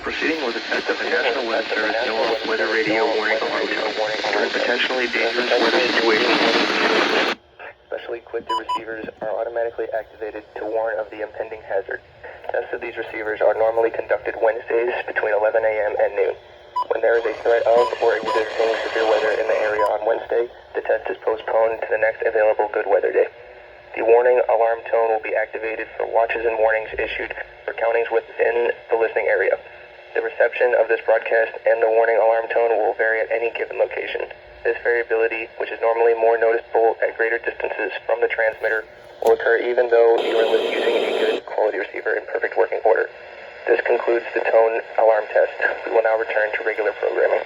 proceeding with a test of a National Weather Service NOAA weather radio warning alarm tone for potentially dangerous weather situations. Specially equipped receivers are automatically activated to warn of the impending hazard. Tests of these receivers are normally conducted Wednesdays between 11 a.m. and noon. When there is a threat of or existing severe weather in the area on Wednesday, the test is postponed to the next available good weather day. The warning alarm tone will be activated for watches and warnings issued for counties within the listening area. The reception of this broadcast and the warning alarm tone will vary at any given location. This variability, which is normally more noticeable at greater distances from the transmitter, will occur even though you are using a good quality receiver in perfect working order. This concludes the tone alarm test. We will now return to regular programming.